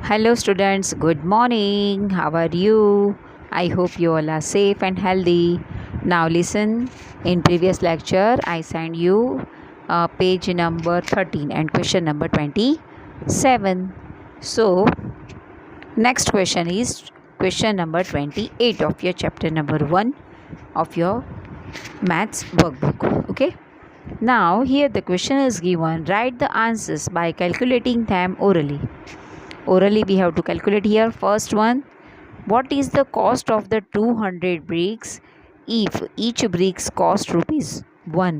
Hello, students. Good morning. How are you? I hope you all are safe and healthy. Now, listen. In previous lecture, I sent you page number 13 and question number 27. So, next question is question number 28 of your chapter number 1 of your maths workbook. Okay. Now, here the question is given. Write the answers by calculating them orally. Orally we have to calculate here. First one, what is the cost of the 200 bricks if each bricks cost rupees 1?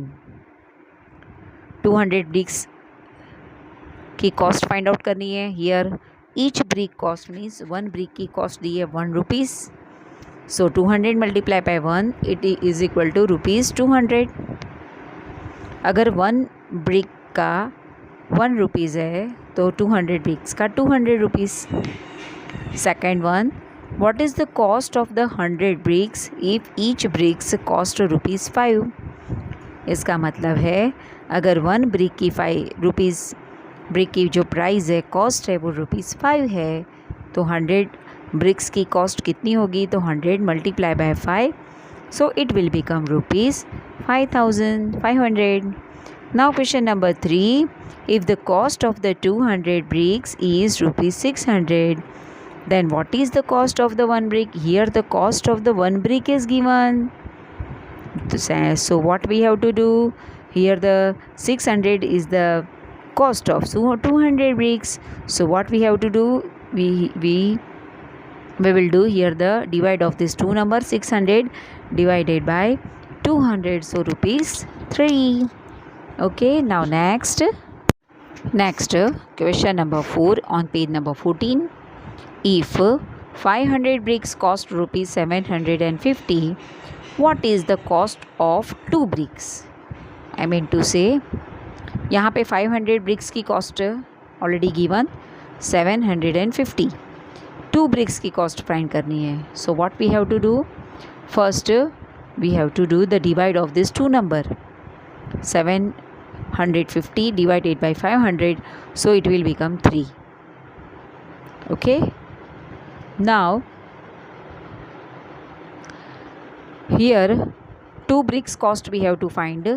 200 bricks की cost find out करनी है. Here each brick cost means one brick की cost दी है 1 rupees. So 200 multiply by 1 it is equal to rupees 200. अगर one brick का 1 rupees है तो 200 ब्रिक्स का 200 rupees. Second one, what is the cost of the 100 bricks if each bricks cost rupees 5. इसका मतलब है अगर वन ब्रिक की 5 रुपीज़ ब्रिक की जो प्राइस है कॉस्ट है वो रुपीज़ 5 है, तो 100 ब्रिक्स की कॉस्ट कितनी होगी, तो 100 multiply by 5, so it will become rupees 5500. Now question number 3, if the cost of the 200 bricks is rupees 600, then what is the cost of the one brick? Here the cost of the one brick is given. So what we have to do? Here the 600 is the cost of 200 bricks. So what we have to do? We will do here the divide of this two number, 600 divided by 200, so rupees 3. Okay, now next question number 4 on page number 14. If 500 bricks cost rupees 750, what is the cost of 2 bricks? I mean to say यहाँ पे 500 bricks की cost already given 750. 2 bricks की cost find करनी है. So what we have to do? First we have to do the divide of this two number. 750 divided by 500, so it will become 3. Okay, now here 2 bricks cost we have to find.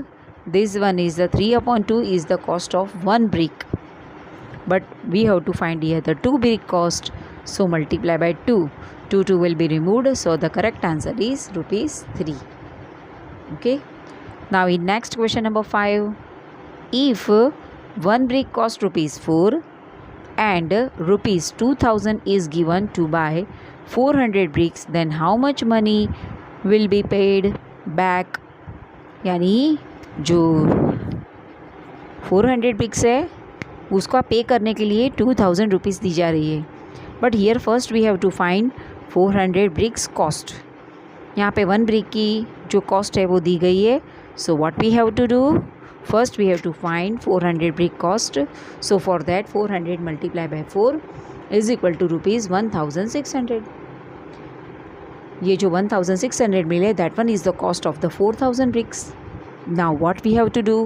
This one is the 3/2 is the cost of one brick, but we have to find here the 2 brick cost, so multiply by 2. 2 will be removed, so the correct answer is rupees 3. Okay, now in next question number 5, if one brick cost rupees 4 and rupees 2000 is given to buy 400 bricks, then how much money will be paid back? यानी जो 400 bricks है उसको पे करने के लिए 2000 rupees दी जा रही है. But here first we have to find 400 bricks cost. यहाँ पे वन ब्रिक की जो कॉस्ट है वो दी गई है. So what we have to do? First we have to find 400 brick cost. So for that 400 multiplied by 4 is equal to rupees 1600. ये जो 1600 मिले that one is the cost of the 4000 bricks. Now what we have to do?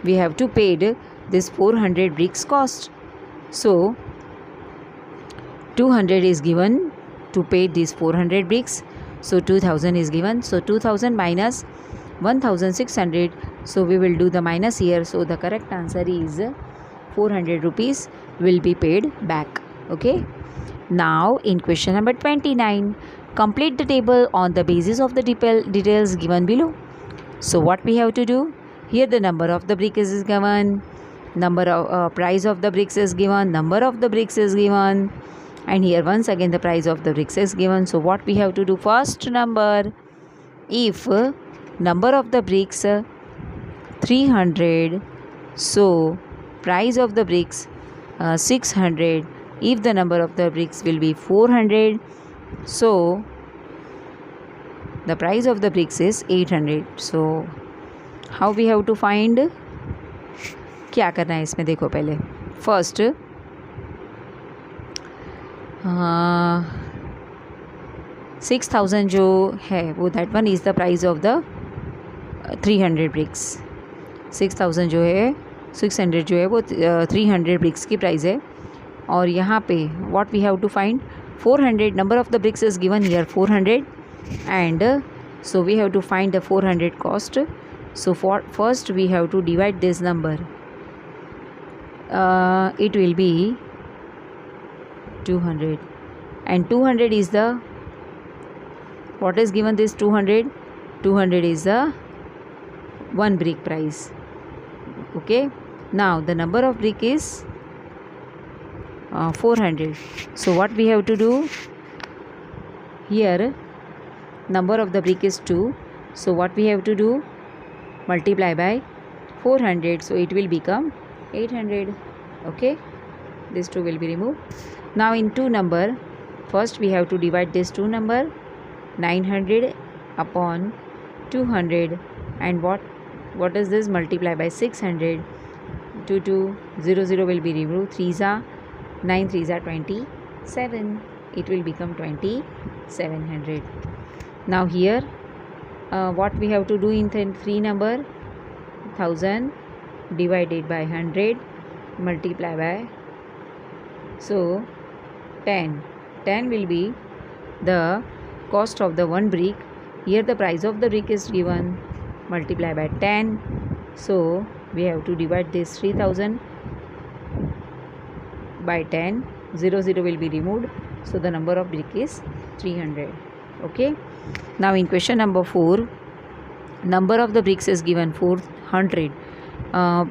We have to pay this 400 bricks cost. So 200 is given to pay these 400 bricks. So 2000 is given. So 2000 minus 1600, so we will do the minus here, so the correct answer is 400 rupees will be paid back. Okay, now in question number 29, complete the table on the basis of the details given below. So what we have to do? Here the number of the bricks is given, number of price of the bricks is given, number of the bricks is given, and here once again the price of the bricks is given. So what we have to do? First number, if number of the bricks 300, so price of the bricks 600. If the number of the bricks will be 400, so the price of the bricks is 800. So how we have to find? क्या करना है इसमें देखो पहले. First 6000 जो है वो that one is the price of the 300 bricks. 6000 जो है 600 जो है वो 300 ब्रिक्स की प्राइस है. और यहाँ पे what we have to find 400. Number of the bricks is given here 400, and so we have to find the 400 cost. So for first we have to divide this number. It will be 200, and 200 is the, what is given this 200? 200 is the one brick price. Okay, now the number of brick is 400. So what we have to do here, number of the brick is 2, so what we have to do, multiply by 400, so it will become 800. Okay, this 2 will be removed. Now in 2 number, first we have to divide this 2 number, 900 upon 200, and what is this, multiply by 600. 2 2 0 0 will be removed, 3s are 9, 3s are 27, it will become 2700. Now here what we have to do in 3 number, 1000 divided by 100 multiply by, so 10 will be the cost of the one brick. Here the price of the brick is given, multiply by 10, so we have to divide this 3000 by 10, 0 0 will be removed, so the number of brick is 300. Okay, now in question number 4, number of the bricks is given 400,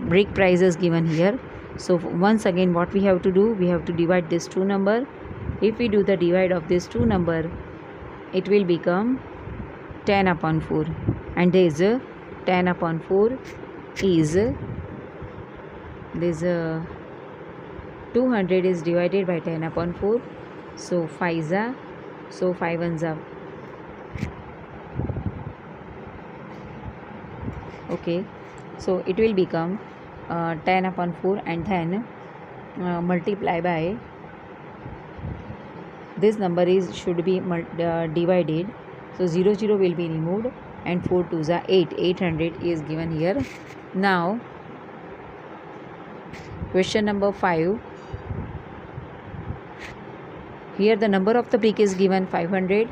brick price is given here. So once again what we have to do, we have to divide this 2 number. If we do the divide of this 2 number, it will become 10 upon 4, and there is 10 upon 4 is this 200 is divided by 10 upon 4, so 5s are, so 5 ones are. Okay, so it will become 10 upon 4, and then multiply by, this number is should be divided, so 0 0 will be removed, and 4 2s are 8, 800 is given here. Now question number 5, here the number of the brick is given 500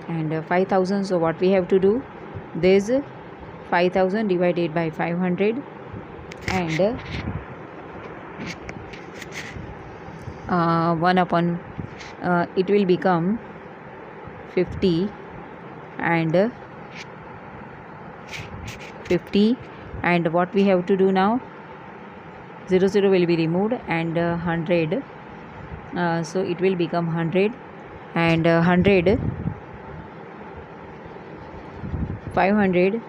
and 5000, so what we have to do, this 5000 divided by 500, and 1 upon it will become 50, and 50, and what we have to do now, 0 0 will be removed, and 100, so it will become 100, and 100 500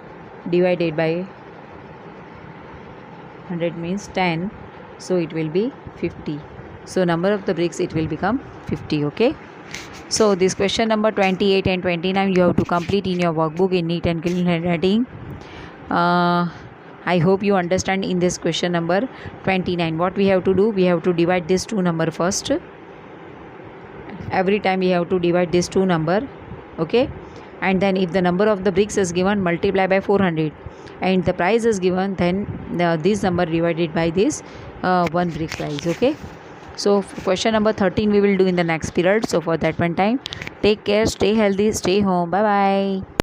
divided by 100 means 10, so it will be 50. So number of the bricks, it will become 50. Okay, so this question number 28 and 29 you have to complete in your workbook in neat and clean handwriting. I hope you understand. In this question number 29, what we have to do, we have to divide this 2 number first. Every time we have to divide this 2 number. Okay, and then if the number of the bricks is given, multiply by 400, and the price is given, then this number divided by this one brick price. Okay, so question number 13 we will do in the next period. So for that one time, take care, stay healthy, stay home, bye bye.